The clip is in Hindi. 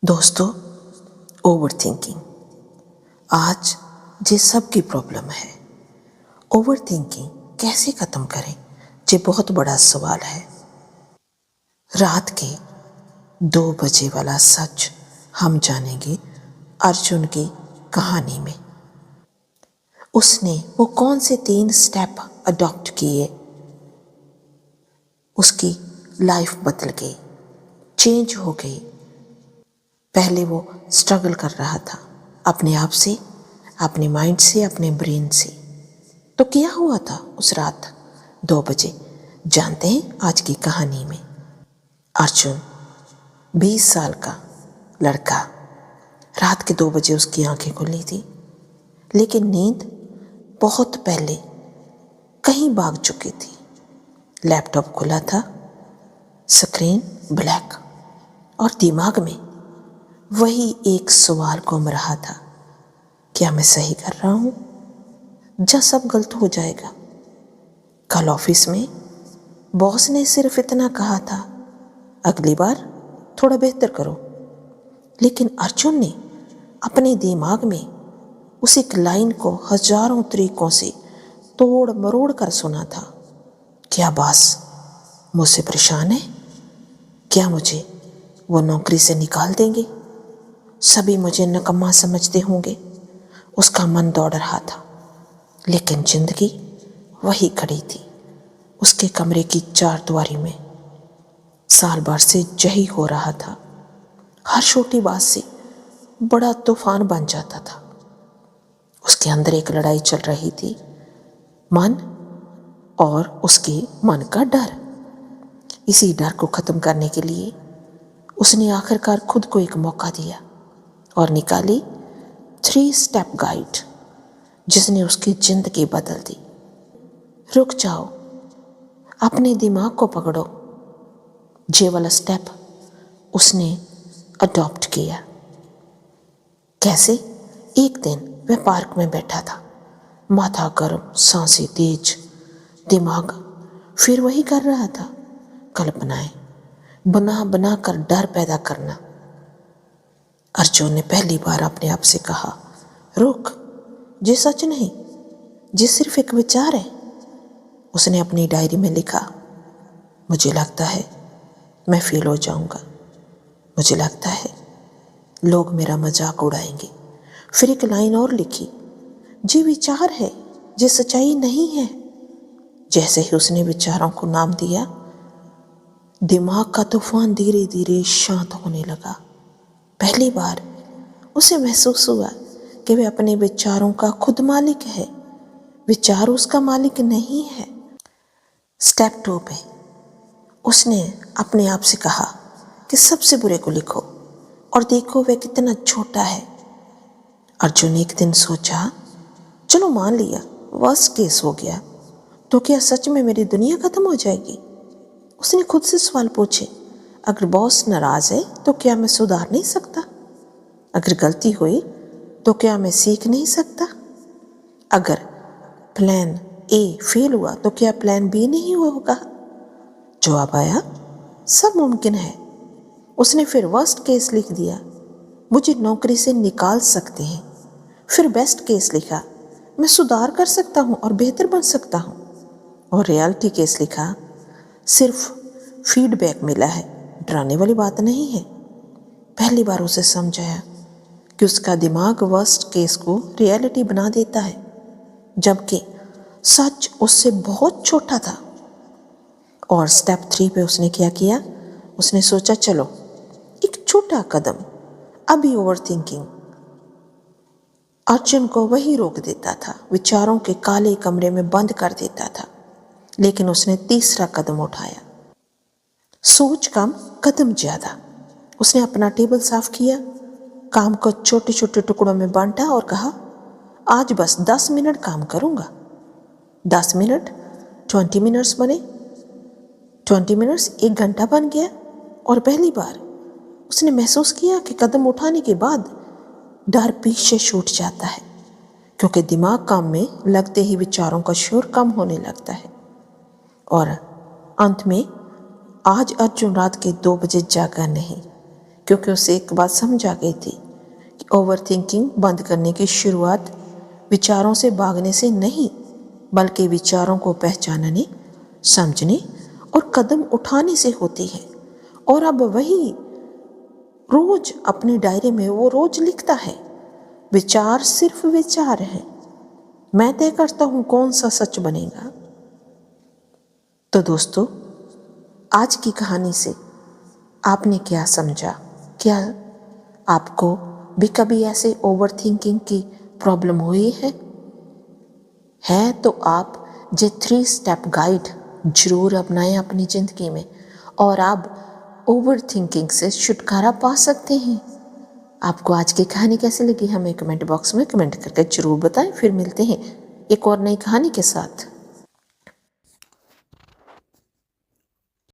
दोस्तों, ओवर थिंकिंग आज जे सबकी प्रॉब्लम है। ओवर थिंकिंग कैसे ख़त्म करें, ये बहुत बड़ा सवाल है। रात के 2 बजे वाला सच हम जानेंगे अर्जुन की कहानी में। उसने वो कौन से 3 स्टेप अडॉप्ट किए, उसकी लाइफ बदल गई, चेंज हो गई। पहले वो स्ट्रगल कर रहा था अपने आप से, अपने माइंड से, अपने ब्रेन से। तो क्या हुआ था उस रात 2 बजे, जानते हैं आज की कहानी में। अर्जुन 20 साल का लड़का, रात के 2 बजे उसकी आंखें खुली थी, लेकिन नींद बहुत पहले कहीं भाग चुकी थी। लैपटॉप खुला था, स्क्रीन ब्लैक, और दिमाग में वही एक सवाल घूम रहा था, क्या मैं सही कर रहा हूँ या सब गलत हो जाएगा। कल ऑफिस में बॉस ने सिर्फ इतना कहा था, अगली बार थोड़ा बेहतर करो, लेकिन अर्जुन ने अपने दिमाग में उस एक लाइन को हजारों तरीकों से तोड़ मरोड़ कर सुना था। क्या बॉस मुझसे परेशान है? क्या मुझे वो नौकरी से निकाल देंगे? सभी मुझे नकम्मा समझते होंगे। उसका मन दौड़ रहा था, लेकिन जिंदगी वही खड़ी थी उसके कमरे की 4 दीवारी में। साल भर से यही हो रहा था, हर छोटी बात से बड़ा तूफान बन जाता था। उसके अंदर एक लड़ाई चल रही थी, मन और उसके मन का डर। इसी डर को खत्म करने के लिए उसने आखिरकार खुद को एक मौका दिया और निकाली 3 स्टेप गाइड, जिसने उसकी जिंदगी बदल दी। रुक जाओ, अपने दिमाग को पकड़ो। ये वाला स्टेप उसने अडॉप्ट किया। कैसे? एक दिन वह पार्क में बैठा था, माथा गर्म, सांसें तेज, दिमाग फिर वही कर रहा था, कल्पनाएं बना बना कर डर पैदा करना। अर्जुन ने पहली बार अपने आप से कहा, रुक, ये सच नहीं, ये सिर्फ एक विचार है। उसने अपनी डायरी में लिखा, मुझे लगता है मैं फेल हो जाऊंगा, मुझे लगता है लोग मेरा मजाक उड़ाएंगे। फिर एक लाइन और लिखी, ये विचार है, ये सच्चाई नहीं है। जैसे ही उसने विचारों को नाम दिया, दिमाग का तूफान धीरे धीरे शांत होने लगा। पहली बार उसे महसूस हुआ कि वह अपने विचारों का खुद मालिक है, विचार उसका मालिक नहीं है। स्टेप 2 पे उसने अपने आप से कहा कि सबसे बुरे को लिखो और देखो वह कितना छोटा है। अर्जुन एक दिन सोचा, चलो मान लिया वर्स्ट केस हो गया, तो क्या सच में मेरी दुनिया खत्म हो जाएगी? उसने खुद से सवाल पूछे, अगर बॉस नाराज है तो क्या मैं सुधार नहीं सकता? अगर गलती हुई तो क्या मैं सीख नहीं सकता? अगर प्लान ए फेल हुआ तो क्या प्लान बी नहीं होगा? जवाब आया, सब मुमकिन है। उसने फिर वर्स्ट केस लिख दिया, मुझे नौकरी से निकाल सकते हैं। फिर बेस्ट केस लिखा, मैं सुधार कर सकता हूँ और बेहतर बन सकता हूँ। और रियलिटी केस लिखा, सिर्फ फीडबैक मिला है, डराने वाली बात नहीं है। पहली बार उसे समझाया कि उसका दिमाग वर्स्ट केस को रियलिटी बना देता है, जबकि सच उससे बहुत छोटा था। और स्टेप 3 पे उसने क्या किया? उसने सोचा, चलो एक छोटा कदम। अभी ओवर थिंकिंग अर्जुन को वही रोक देता था, विचारों के काले कमरे में बंद कर देता था। लेकिन उसने तीसरा कदम उठाया, सोच कम कदम ज्यादा। उसने अपना टेबल साफ किया, काम को छोटे छोटे टुकड़ों में बांटा और कहा, आज बस 10 मिनट काम करूंगा। 10 मिनट 20 मिनट्स बने, 20 मिनट्स 1 घंटा बन गया। और पहली बार उसने महसूस किया कि कदम उठाने के बाद डर पीछे छूट जाता है, क्योंकि दिमाग काम में लगते ही विचारों का शोर कम होने लगता है। और अंत में आज अर्जुन रात के 2 बजे जागा नहीं, क्योंकि उसे एक बात समझ आ गई थी कि ओवर थिंकिंग बंद करने की शुरुआत विचारों से भागने से नहीं, बल्कि विचारों को पहचानने, समझने और कदम उठाने से होती है। और अब वही रोज अपनी डायरी में वो रोज लिखता है, विचार सिर्फ विचार है, मैं तय करता हूं कौन सा सच बनेगा। तो दोस्तों, आज की कहानी से आपने क्या समझा? क्या आपको भी कभी ऐसे ओवर थिंकिंग की प्रॉब्लम हुई है तो आप ये 3 स्टेप गाइड जरूर अपनाएं अपनी ज़िंदगी में और आप ओवर थिंकिंग से छुटकारा पा सकते हैं। आपको आज की कहानी कैसी लगी हमें कमेंट बॉक्स में कमेंट करके जरूर बताएं। फिर मिलते हैं एक और नई कहानी के साथ।